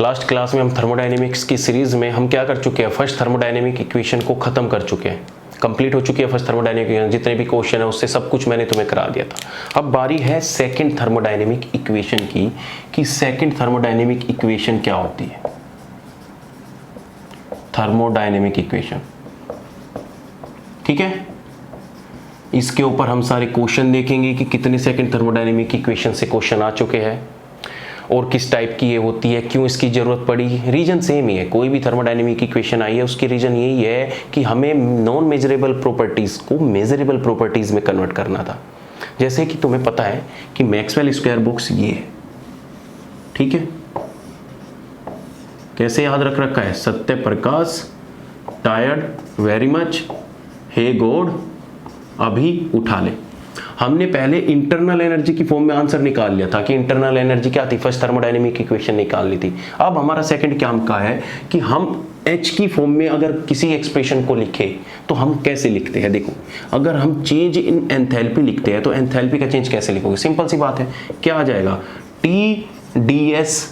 Last class में हम thermodynamics की सीरीज में हम क्या कर चुके हैं, फर्स्ट थर्मोडायनेमिक इक्वेशन को खत्म कर चुके हैं, कंप्लीट हो चुकी है फर्स्ट थर्मोडायनेमिक, जितने भी क्वेश्चन है उससे सब कुछ मैंने तुम्हें करा दिया था। अब बारी है सेकंड थर्मोडायनेमिक इक्वेशन की, कि सेकंड थर्मोडायनेमिक इक्वेशन क्या होती है। थर्मोडायनेमिक इक्वेशन, ठीक है, इसके ऊपर हम सारे क्वेश्चन देखेंगे कि कितने सेकंड थर्मोडायनेमिक इक्वेशन से क्वेश्चन आ चुके हैं और किस टाइप की ये होती है, क्यों इसकी ज़रूरत पड़ी। रीजन सेम ही है, कोई भी थर्मोडायनेमिक इक्वेशन आई है उसकी रीजन यही है कि हमें नॉन मेजरेबल प्रॉपर्टीज़ को मेजरेबल प्रॉपर्टीज़ में कन्वर्ट करना था। जैसे कि तुम्हें पता है कि मैक्सवेल स्क्वायर बॉक्स ये है, ठीक है, कैसे याद रख रखा है, Satya Prakash, tired, very much, हे गॉड, अभी उठा ले। हमने पहले इंटरनल एनर्जी की फॉर्म में आंसर निकाल लिया था कि इंटरनल एनर्जी क्या थी, फर्स्ट थर्मोडायनेमिक इक्वेशन निकाल ली थी। अब हमारा सेकंड काम का है कि हम H की फॉर्म में अगर किसी एक्सप्रेशन को लिखे तो हम कैसे लिखते हैं। देखो, अगर हम चेंज इन एंथैल्पी लिखते हैं तो एंथैल्पी का चेंज कैसे लिखोगे, सिंपल सी बात है, क्या आ जाएगा, TdS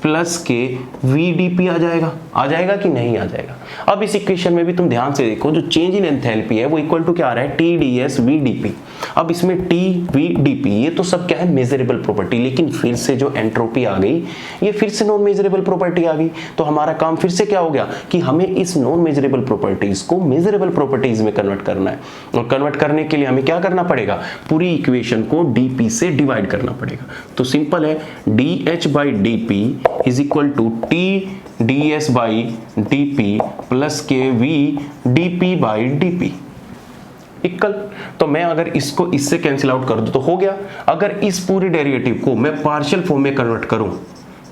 प्लस के VdP आ जाएगा कि नहीं आ जाएगा। अब इस इक्वेशन में भी तुम ध्यान से देखो, जो चेंज इन एंथैल्पी है वो इक्वल टू क्या आ रहा है, TdS VdP। अब इसमें T VdP ये तो सब क्या है, मेजरेबल प्रॉपर्टी, लेकिन फिर से जो एंट्रोपी आ गई ये फिर से नॉन मेजरेबल प्रॉपर्टी आ गई। तो हमारा काम फिर से क्या हो गया कि हमें इस नॉन मेजरेबल प्रॉपर्टीज को मेजरेबल प्रॉपर्टीज में कन्वर्ट करना है, और कन्वर्ट करने के लिए हमें क्या करना पड़ेगा, पूरी इक्वेशन को dP से डिवाइड करना पड़ेगा। तो सिंपल है, dH/dP is equal to TdS/dP plus के VdP/dP इक्वल। तो मैं अगर इसको इससे कैंसिल आउट कर दूं तो हो गया। अगर इस पूरी डेरिवेटिव को मैं पार्शियल फॉर्म में कन्वर्ट करूं,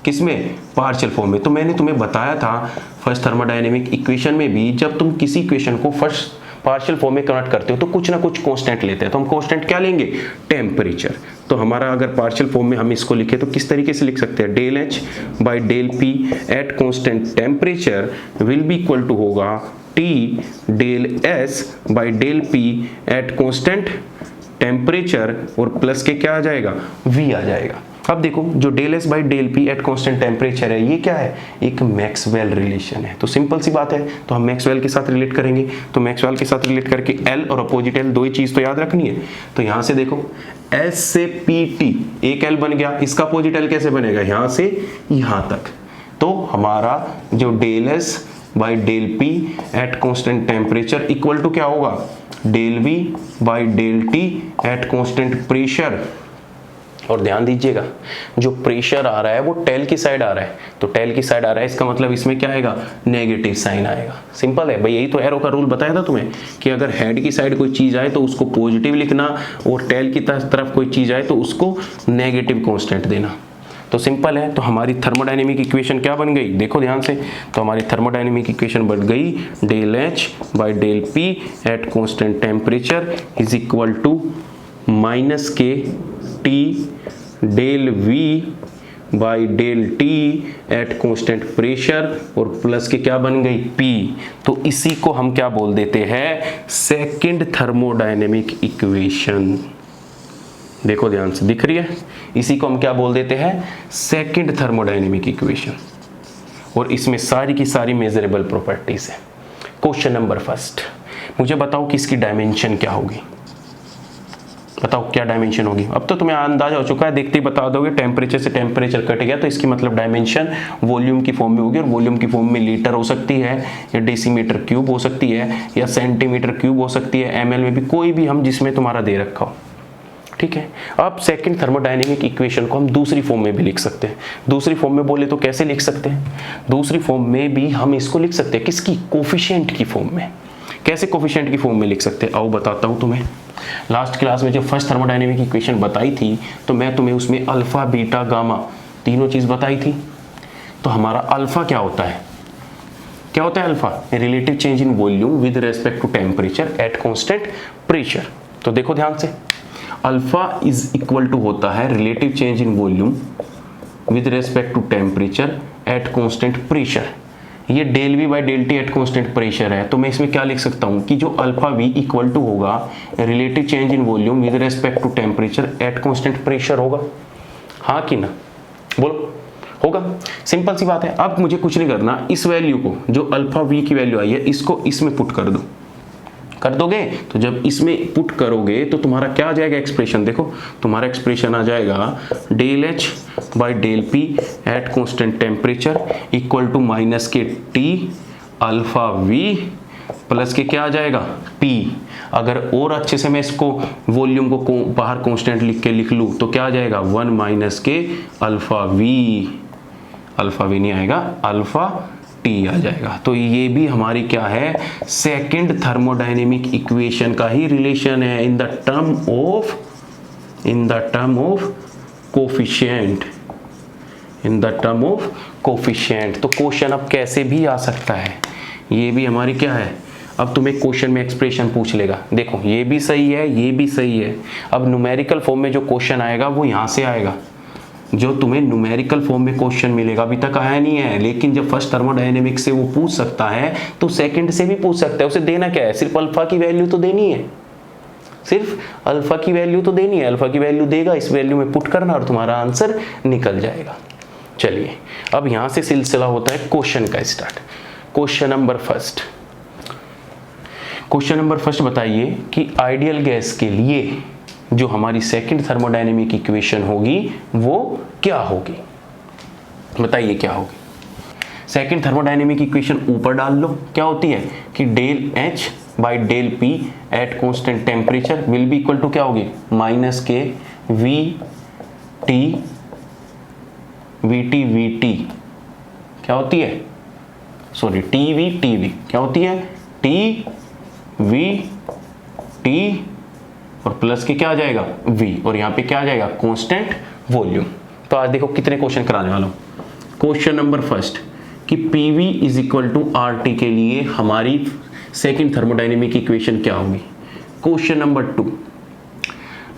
किसमें, पार्शियल फॉर्म में, तो मैंने तुम्हें बताया था फर्स्ट थर्मोडायनेमिक इक्वेशन में भी, जब तुम किसी इक्वेशन को फर्स्ट पार्शियल फॉर्म में कन्वर्ट करते हो तो कुछ ना कुछ कांस्टेंट लेते हैं। तो हम कांस्टेंट क्या लेंगे, टेम्परेचर। तो हमारा अगर पार्शियल फॉर्म में हम इसको लिखे तो किस तरीके से लिख सकते हैं, ΔH/ΔP at constant temperature will be equal to होगा T/ΔS/ΔP एट कांस्टेंट टेम्परेचर, और प्लस के क्या आ जाएगा, V आ जाएगा। अब देखो, जो ΔS/ΔP एट कांस्टेंट टेम्परेचर है ये क्या है, एक मैक्सवेल रिलेशन है। तो सिंपल सी बात है, तो हम मैक्सवेल के साथ रिलेट करेंगे। तो मैक्सवेल के साथ रिलेट करके L और अपोजिट L दो ही चीज तो याद रखनी है। तो यहां से देखो, S से PT एक L बन गया, इसका अपोजिट L कैसे बनेगा, यहां से यहां तक। तो हमारा जो ΔS/ΔP at constant temperature equal to क्या होगा, ΔV/ΔT एट कांस्टेंट प्रेशर। और ध्यान दीजिएगा, जो प्रेशर आ रहा है वो टेल की साइड आ रहा है, तो टेल की साइड आ रहा है, इसका मतलब इसमें क्या आएगा, नेगेटिव साइन आएगा। सिंपल है भाई, यही तो एरो का रूल बताया था तुम्हें कि अगर हेड की साइड कोई चीज आए तो उसको पॉजिटिव लिखना, और टेल की तरफ कोई चीज आए तो उसको नेगेटिव कांस्टेंट देना। तो सिंपल है। तो हमारी थर्मोडायनेमिक इक्वेशन क्या बन गई, देखो ध्यान से, तो हमारी थर्मोडायनेमिक इक्वेशन बन गई ΔH/ΔP at constant temperature is equal to minus के T/ΔV/ΔT एट कांस्टेंट प्रेशर, और प्लस के क्या बन गई, P। तो इसी को हम क्या बोल देते हैं, सेकंड थर्मोडायनेमिक इक्वेशन। देखो ध्यान से, दिख रही है, इसी को हम क्या बोल देते हैं, सेकंड थर्मोडायनेमिक इक्वेशन। और इसमें सारी की सारी मेजरेबल प्रॉपर्टीज है। क्वेश्चन नंबर फर्स्ट, मुझे बताओ कि इसकी डायमेंशन क्या होगी, बताओ क्या डायमेंशन होगी। अब तो तुम्हें अंदाजा हो चुका है, देखते ही बता दोगे, टेम्परेचर से टेम्परेचर कट गया तो इसकी मतलब डायमेंशन वॉल्यूम की फॉर्म में होगी, और वॉल्यूम की फॉर्म में लीटर हो सकती है, या डेसीमीटर क्यूब हो सकती है, या सेंटीमीटर क्यूब हो सकती है, ml में भी, कोई भी हम जिसमें तुम्हारा दे रखा हो, ठीक है। अब सेकंड थर्मोडायनेमिक इक्वेशन को हम दूसरी फॉर्म में भी लिख सकते हैं। दूसरी फॉर्म में बोले तो कैसे लिख सकते हैं, दूसरी फॉर्म में भी हम इसको लिख सकते हैं, किसकी, कोफिशिएंट की फॉर्म में। कैसे कोफिशिएंट की फॉर्म में लिख सकते हैं, आओ बताता हूं तुम्हें। लास्ट क्लास में जब फर्स्ट थर्मोडायनेमिक इक्वेशन बताई थी तो मैं तुम्हें उसमें अल्फा, बीटा, गामा तीनों चीज बताई थी। तो हमारा अल्फा क्या होता है, क्या होता है alpha, relative change in volume with respect to temperature at constant pressure. तो देखो ध्यान से, अल्फा इज इक्वल टू होता है relative change in volume with respect to temperature at constant pressure. ये ΔV/ΔT एट कांस्टेंट प्रेशर है। तो मैं इसमें क्या लिख सकता हूं कि जो अल्फा V इक्वल टू होगा relative change in volume with respect to temperature at constant pressure होगा, हाँ कि ना, बोलो। होगा। सिंपल सी बात है। अब मुझे कुछ नहीं करना, इस वैल्यू को जो अल्फा वी की वैल्यू आई है इसको इसमें पुट कर दो, कर दोगे तो जब इसमें पुट करोगे तो तुम्हारा क्या आ जाएगा एक्सप्रेशन, देखो तुम्हारा एक्सप्रेशन आ जाएगा del H by del P at constant temperature equal to minus के टी अल्फा वी प्लस के क्या आ जाएगा पी। अगर और अच्छे से मैं इसको वॉल्यूम को बाहर कांस्टेंट लिख के लिख लूँ तो क्या आ जाएगा 1 माइनस के अल्फा वी नहीं आएगा, अल्फा टी आ जाएगा। तो ये भी हमारी क्या है, सेकंड थर्मोडायनेमिक इक्वेशन का ही रिलेशन है in the term of coefficient. तो क्वेश्चन अब कैसे भी आ सकता है, ये भी हमारी क्या है। अब तुम्हें क्वेश्चन में एक्सप्रेशन पूछ लेगा, देखो ये भी सही है, ये भी सही है। अब न्यूमेरिकल फॉर्म में जो क्वेश्चन आएगा वो यहाँ से आएगा, जो तुम्हें न्यूमेरिकल फॉर्म में क्वेश्चन मिलेगा अभी तक आया नहीं है, लेकिन जब फर्स्ट थर्मोडायनेमिक्स से वो पूछ सकता है तो सेकंड से भी पूछ सकता है। उसे देना क्या है, सिर्फ अल्फा की वैल्यू तो देनी है, सिर्फ अल्फा की वैल्यू तो देनी है। अल्फा की वैल्यू देगा, इस वैल्यू में पुट करना और तुम्हारा आंसर निकल जाएगा। चलिए अब यहां से सिलसिला होता है क्वेश्चन का स्टार्ट। क्वेश्चन नंबर फर्स्ट बताइए कि आइडियल गैस के लिए जो हमारी सेकंड थर्मोडायनेमिक इक्वेशन होगी वो क्या होगी, बताइए क्या होगी। सेकंड थर्मोडायनेमिक इक्वेशन ऊपर डाल लो, क्या होती है कि del H by del P at constant temperature will be equal to क्या होगी माइनस के वी टी क्या होती है, सॉरी टी वी क्या होती है, टी वी टी और प्लस के क्या आ जाएगा v, और यहाँ पे क्या आ जाएगा कांस्टेंट वॉल्यूम। तो आज देखो कितने क्वेश्चन कराने वाला हूँ। क्वेश्चन नंबर फर्स्ट कि PV is equal to RT के लिए हमारी सेकंड थर्मोडायनेमिक इक्वेशन क्या होगी। Question number 2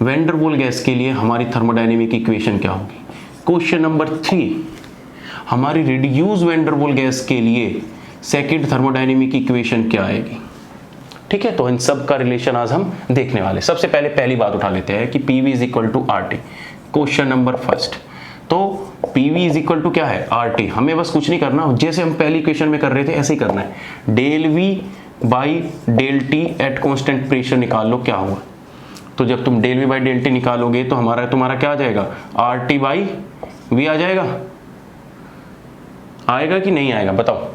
van der Waals gas के लिए हमारी थर्मोडायनेमिक इक्वेशन क्या होगी। क्वेश्चन नंबर 3 हमारी reduce van der Waals gas के लिए सेकंड थर्मोडायनेमिक इक्वेशन क्या आएगी। ठीक है, तो इन सब का रिलेशन आज हम देखने वाले। सबसे पहले पहली बात उठा लेते हैं कि PV is equal to RT। Question number first, तो PV इज इक्वल टू क्या है RT। हमें बस कुछ नहीं करना, जैसे हम पहली इक्वेशन में कर रहे थे ऐसे ही करना है। Del V by del T at constant pressure निकाल लो क्या होगा। तो जब तुम del V by del T निकालोगे तो तुम्हारा क्या आ जाएगा RT बाई V आ जाएगा, आएगा कि नहीं आएगा बताओ।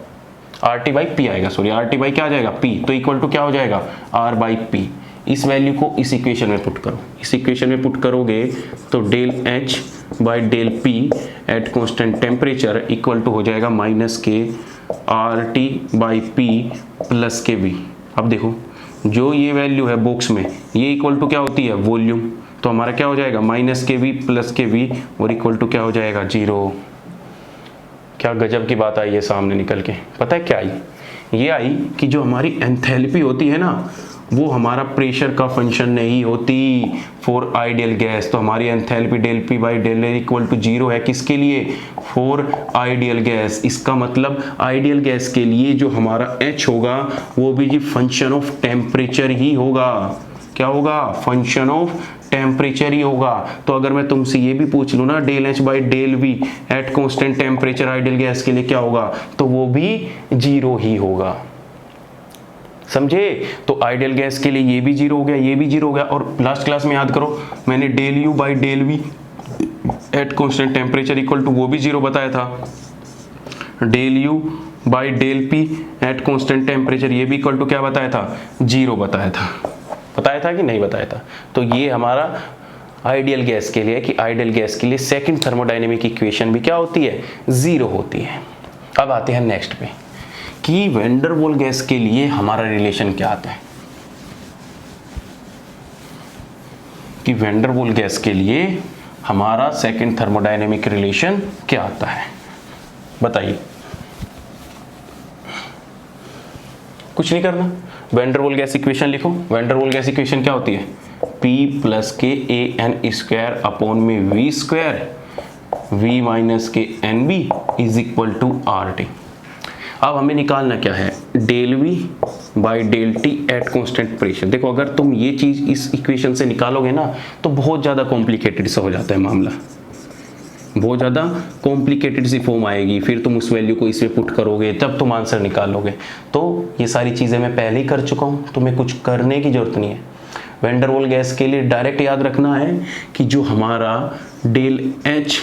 RT बाई P आएगा, सॉरी RT बाई क्या आ जाएगा P, तो इक्वल टू क्या हो जाएगा R बाई P। इस वैल्यू को इस इक्वेशन में पुट करो, इस इक्वेशन में पुट करोगे तो del H by del P at constant temperature equal to हो जाएगा माइनस के RT बाई P प्लस के V। अब देखो जो ये वैल्यू है बॉक्स में ये इक्वल टू क्या होती है वॉल्यूम, तो हमारा क्या हो जाएगा माइनस के V प्लस के V और इक्वल टू क्या हो जाएगा 0। क्या गजब की बात आई है सामने निकल के। पता है क्या आई, ये आई कि जो हमारी एंथैल्पी होती है ना वो हमारा प्रेशर का फंक्शन नहीं होती फॉर आइडियल गैस। तो हमारी enthalpy del P by del L equal to 0 है, किसके लिए, फॉर आइडियल गैस। इसका मतलब आइडियल गैस के लिए जो हमारा H होगा वो भी जी फंक्शन ऑफ टेम्परेचर ही होगा। क्या होगा, फंक्शन ऑफ टेम्परेचर ही होगा। तो अगर मैं तुमसे ये भी पूछ लूँ ना del H by del V at constant temperature ideal gas के लिए क्या होगा, तो वो भी 0 ही होगा। समझे, तो आइडियल गैस के लिए ये भी 0 हो गया, ये भी 0 हो गया। और लास्ट क्लास में याद करो मैंने del U by del V at constant temperature equal to वो भी 0 बताया था। Del U by del P at constant temperature ये भी इक्वल टू क्या बताया था 0 बताया था कि नहीं बताया था। तो ये हमारा आइडियल गैस के लिए कि आइडियल गैस के लिए सेकंड थर्मोडायनेमिक इक्वेशन भी क्या होती है 0 होती है। अब आते हैं नेक्स्ट पे कि वैन डर वाल्स गैस के लिए हमारा रिलेशन क्या आता है, कि वैन डर वाल्स गैस के लिए हमारा सेकंड थर्मोडायनेमिक रिलेशन क्या आता है बताइए। कुछ नहीं करना, van der Waals gas equation लिखो। Van der Waals gas equation क्या होती है P प्लस के AN स्क्वायर अपॉन में V स्क्वायर V माइनस के NB is equal to RT। अब हमें निकालना क्या है del V by del T at constant pressure. देखो अगर तुम ये चीज इस इक्वेशन से निकालोगे ना तो बहुत ज़्यादा कॉम्प्लिकेटेड सा हो जाता है मामला, बहुत ज़्यादा कॉम्प्लिकेटेड सी फॉर्म आएगी, फिर तुम उस वैल्यू को इसमें पुट करोगे तब तुम आंसर निकालोगे। तो ये सारी चीज़ें मैं पहले ही कर चुका हूँ, तुम्हें कुछ करने की ज़रूरत नहीं है। वैन डर वाल गैस के लिए डायरेक्ट याद रखना है कि जो हमारा del H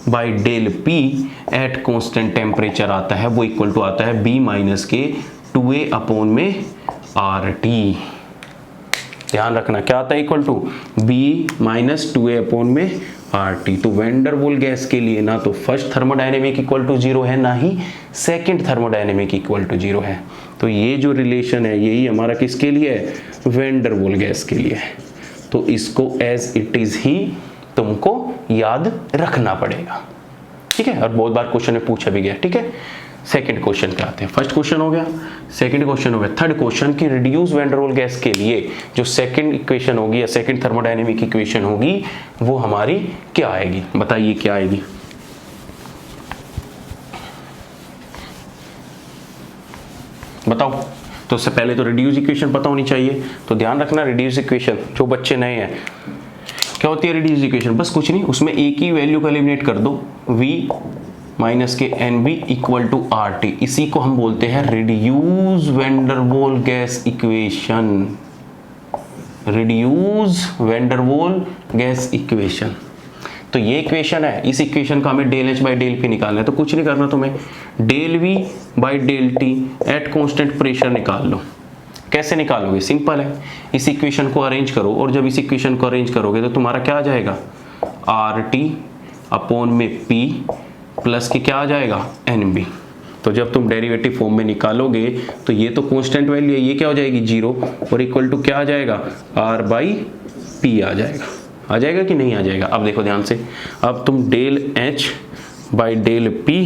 by del P at constant temperature आता है वो इक्वल टू आता है बी माइनस के 2a अपॉन में आर टी। ध्यान रखना क्या आता है, equal to B minus 2a upon में आर टी। तो वैन डर वाल गैस के लिए ना तो फर्स्ट थर्मोडायनेमिक इक्वल टू 0 है, ना ही सेकंड थर्मोडायनेमिक इक्वल टू 0 है। तो ये जो रिलेशन है यही हमारा किसके लिए है, वैन डर वाल गैस के लिए है। तो इसको एज इट इज ही तुमको याद रखना पड़ेगा, ठीक है। और बहुत बार क्वेश्चन में पूछा भी गया, ठीक है। सेकंड क्वेश्चन पे आते हैं। फर्स्ट क्वेश्चन हो गया, सेकंड क्वेश्चन हो गया। थर्ड क्वेश्चन की reduce van der Waal gas के लिए जो सेकंड इक्वेशन होगी या सेकंड थर्मोडायनेमिक इक्वेशन होगी वो हमारी क्या आएगी, बताइए क्या आएगी। बताओ। तो उससे पहले तो रिड्यूस इक्वेशन पता होनी चाहिए, तो ध्यान रखना रिड्यूस इक्वेशन, जो बच्चे नए हैं क्या होती है रिड्यूस इक्वेशन, बस कुछ नहीं, उसमें एक ही वैल्यू को एलिमिनेट कर दो, v माइनस के N B equal to R T. इसी को हम बोलते हैं reduce van der Waal gas equation, reduce van der Waal gas equation. तो ये इक्वेशन है, इस इक्वेशन का हमें del H by del P निकालना है। तो कुछ नहीं करना तुम्हें, del V by del T at constant pressure निकाल लो। कैसे निकालोगे, सिंपल है, इस इक्वेशन को अरेंज करो और जब इस इक्वेशन को अरेंज करोगे तो तुम्हारा क्या आ जाएगा, आर टी अपॉन में पी प्लस के क्या आ जाएगा, एन बी। तो जब तुम डेरिवेटिव फॉर्म में निकालोगे तो ये तो कांस्टेंट वैल्यू है, ये क्या हो जाएगी 0 और इक्वल टू क्या आ जाएगा, आर बाई पी आ जाएगा। आ जाएगा कि नहीं आ जाएगा। अब देखो ध्यान से, अब तुम del H by del P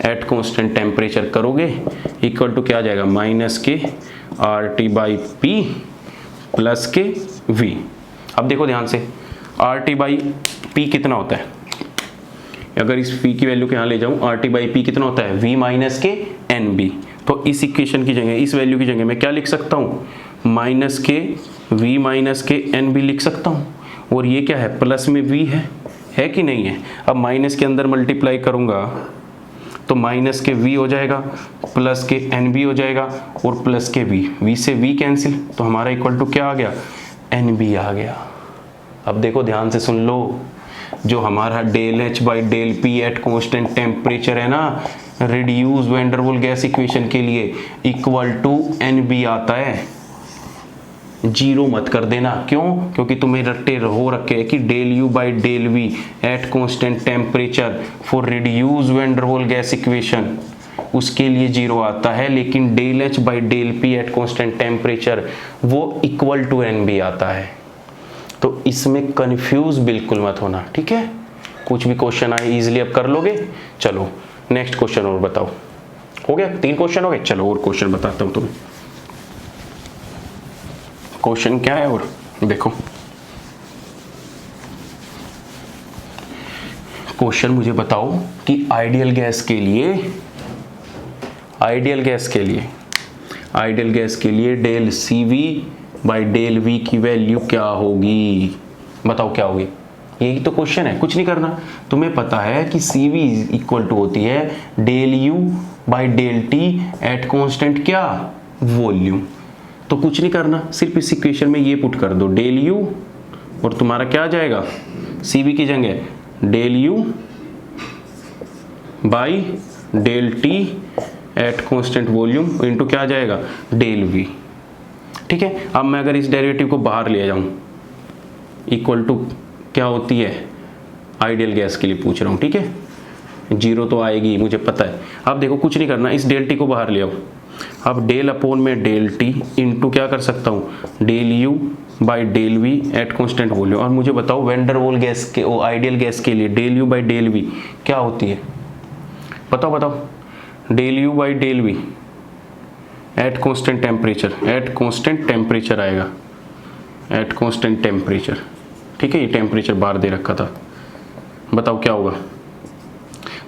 at constant temperature करोगे इक्वल टू क्या आ जाएगा, माइनस के R T by P plus के वी। अब देखो ध्यान से, आर टी बाई पी कितना होता है, अगर इस पी की वैल्यू के यहाँ ले जाऊं, आर टी बाई पी कितना होता है, वी माइनस के एन बी। तो इस इक्वेशन की जगह, इस वैल्यू की जगह मैं क्या लिख सकता हूँ, माइनस के वी माइनस के एन बी लिख सकता हूँ। और ये क्या है, प्लस में वी है कि नहीं है। अब माइनस के अंदर मल्टीप्लाई करूँगा तो माइनस के v हो जाएगा, प्लस के एन बी हो जाएगा और प्लस के v से v कैंसिल, तो हमारा इक्वल टू क्या आ गया, एन बी आ गया। अब देखो ध्यान से सुन लो, जो हमारा del H by del P at constant temperature है ना, reduce van der Waal gas equation के लिए इक्वल टू एन बी आता है। 0 मत कर देना, क्यों, क्योंकि तुम्हें रट्टे हो रखे है कि del U by del V at constant temperature for reduce van der Waal gas equation, उसके लिए 0 आता है, लेकिन del H by del P at constant temperature वो इक्वल टू एन बी आता है। तो इसमें कंफ्यूज बिल्कुल मत होना, ठीक है। कुछ भी क्वेश्चन आए इजीली अब कर लोगे। चलो नेक्स्ट क्वेश्चन और बताओ। हो गया, 3 क्वेश्चन हो गए। चलो और क्वेश्चन बताता हूं तुम्हें। क्वेश्चन क्या है और देखो, क्वेश्चन मुझे बताओ कि आइडियल गैस के लिए del C V by del V की वैल्यू क्या होगी, बताओ क्या होगी। यही तो क्वेश्चन है, कुछ नहीं करना। तुम्हें पता है कि सी वी इक्वल टू होती है del U by del T at constant क्या, वॉल्यूम। तो कुछ नहीं करना, सिर्फ इस इक्वेशन में ये पुट कर दो, डेल यू और तुम्हारा क्या आ जाएगा, सी वी की जगह del U by del T at constant volume into क्या आ जाएगा, डेल वी। ठीक है। अब मैं अगर इस डेरिवेटिव को बाहर ले जाऊं, इक्वल टू क्या होती है, आइडियल गैस के लिए पूछ रहा हूं, ठीक है। 0 तो आएगी मुझे पता है। अब देखो कुछ नहीं करना, इस डेल टी को बाहर ले आओ। अब डेल अपॉन में डेल टी इंटू क्या कर सकता हूँ, del U by del V at constant volume. और मुझे बताओ वैन डर वाल गैस के, आइडियल गैस के लिए del U by del V क्या होती है, बताओ। Del U by del V at constant temperature आएगा, एट कॉन्स्टेंट टेम्परेचर, ठीक है। ये टेम्परेचर बाहर दे रखा था, बताओ क्या होगा।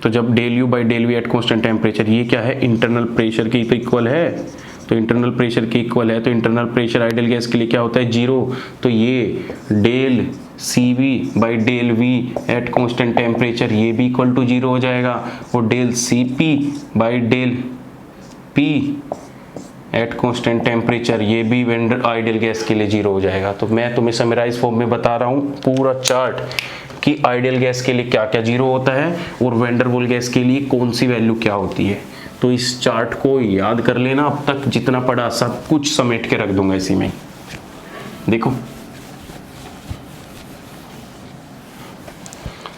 तो जब del U by del V at constant temperature, ये क्या है, इंटरनल प्रेशर की तो इक्वल है, तो इंटरनल प्रेशर के इक्वल है, तो इंटरनल प्रेशर आइडियल गैस के लिए क्या होता है 0, तो ये del CV by del V at constant temperature ये भी इक्वल टू 0 हो जाएगा, और del CP by del P at constant temperature ये भी वेंडर आइडियल गैस के लिए 0 हो जाएगा। तो मैं तुम्हें समराइज फॉर्म में बता रहा हूँ पूरा चार्ट कि आइडियल गैस के लिए क्या क्या 0 होता है और वेंडरवॉल गैस के लिए कौन सी वैल्यू क्या होती है। तो इस चार्ट को याद कर लेना, अब तक जितना पढ़ा सब कुछ समेट के रख दूंगा इसी में। देखो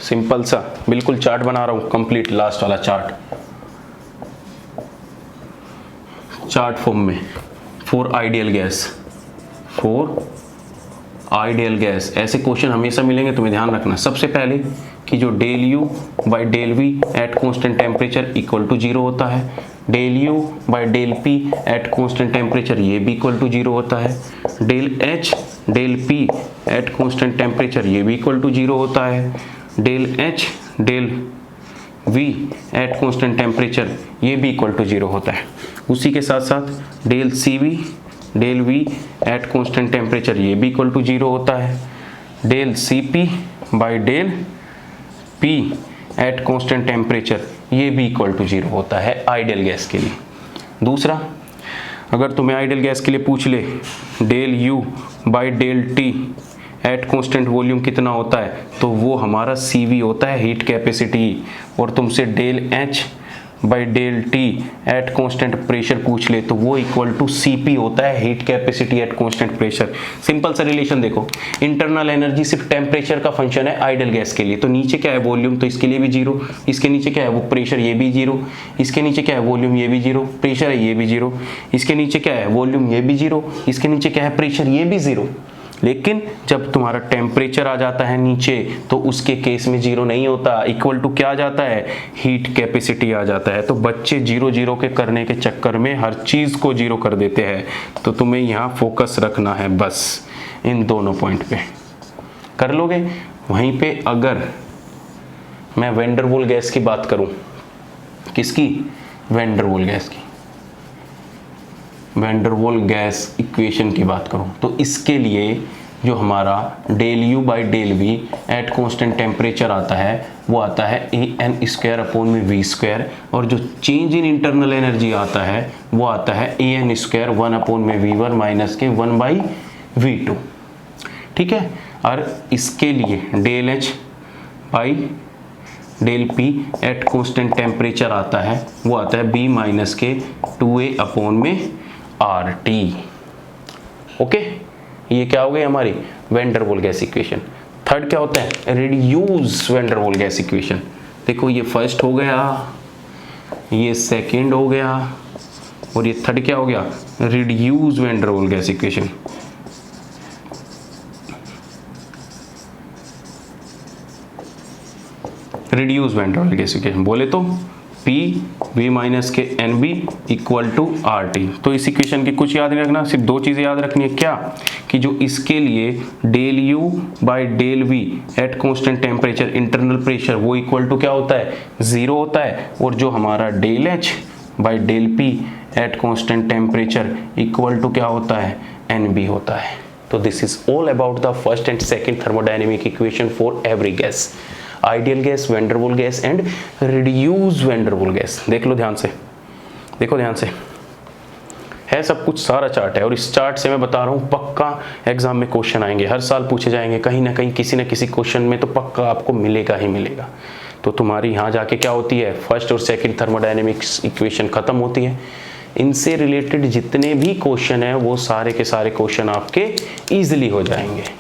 सिंपल सा बिल्कुल चार्ट बना रहा हूं, कंप्लीट लास्ट वाला चार्ट फॉर्म में फॉर आइडियल गैस। ऐसे क्वेश्चन हमेशा मिलेंगे, तुम्हें ध्यान रखना। सबसे पहले कि जो del U by del V at constant temperature equal to 0 होता है, del U by del P at constant temperature ये भी इक्वल टू 0 होता है, del H del P at constant temperature ये भी इक्वल टू 0 होता है, del H del V at constant temperature ये भी इक्वल टू 0 होता है। उसी के साथ साथ del CV del V at constant temperature ये भी इक्वल टू 0 होता है, del CP by del P at constant temperature ये भी इक्वल टू 0 होता है आइडियल गैस के लिए। दूसरा, अगर तुम्हें आइडियल गैस के लिए पूछ ले del U by del T at constant volume कितना होता है, तो वो हमारा CV होता है हीट कैपेसिटी, और तुमसे del H by del T at constant pressure पूछ ले तो वो इक्वल टू CP होता है heat capacity at constant pressure. Simple सा रिलेशन देखो, इंटरनल एनर्जी सिर्फ टेम्परेचर का फंक्शन है आइडियल गैस के लिए, तो नीचे क्या है वॉल्यूम, तो इसके लिए भी 0, इसके नीचे क्या है वो प्रेशर ये भी 0, इसके नीचे क्या है वॉल्यूम ये भी 0, प्रेशर है ये भी 0, इसके नीचे क्या है वॉल्यूम ये भी 0, इसके नीचे क्या है प्रेशर ये भी 0। लेकिन जब तुम्हारा टेम्परेचर आ जाता है नीचे तो उसके केस में 0 नहीं होता, इक्वल टू क्या आ जाता है हीट कैपेसिटी आ जाता है। तो बच्चे 0 0 के करने के चक्कर में हर चीज़ को 0 कर देते हैं, तो तुम्हें यहाँ फोकस रखना है बस इन दोनों पॉइंट पे, कर लोगे। वहीं पे अगर मैं वेंडरवॉल गैस की बात करूँ, किसकी, वेंडरवॉल गैस की, वेंडरवॉल गैस इक्वेशन की बात करूं, तो इसके लिए जो हमारा del U by del V at constant temperature आता है वो आता है AN स्क्वायर अपॉन में V स्क्वायर, और जो चेंज इन इंटरनल एनर्जी आता है वो आता है AN स्क्वायर 1 अपॉन में V1 माइनस के 1 बाई V2। ठीक है, और इसके लिए del H by del P at constant temperature आता है वो आता है B माइनस के 2A अपॉन में RT। ओके, ये क्या हो गई हमारी वेंडरवॉल गैस इक्वेशन। थर्ड क्या होता है, रिड्यूस वेंडरवॉल गैस इक्वेशन। देखो ये फर्स्ट हो गया, ये सेकंड हो गया, और ये थर्ड क्या हो गया, reduce van der Waals gas equation. Reduce van der Waals gas equation बोले तो P V माइनस के NB इक्वल टू RT। तो इस इक्वेशन की कुछ याद नहीं रखना, सिर्फ दो चीज़ें याद रखनी है, क्या कि जो इसके लिए del U by del V at constant temperature internal pressure वो इक्वल टू क्या होता है 0 होता है, और जो हमारा del H by del P at constant temperature equal to क्या होता है NB होता है। तो this is all about the first and second thermodynamic equation for every gas, ideal gas, van der Waals gas and reduce van der Waals gas. देख लो ध्यान से, देखो ध्यान से, है सब कुछ, सारा चार्ट है, और इस चार्ट से मैं बता रहा हूँ पक्का एग्जाम में क्वेश्चन आएंगे, हर साल पूछे जाएंगे कहीं ना कहीं, किसी न किसी क्वेश्चन में तो पक्का आपको मिलेगा ही मिलेगा। तो तुम्हारी यहाँ जाके क्या होती है, फर्स्ट और सेकंड थर्मोडायनेमिक्स इक्वेशन खत्म होती है। इनसे रिलेटेड जितने भी क्वेश्चन है वो सारे के सारे क्वेश्चन आपके ईजिली हो जाएंगे।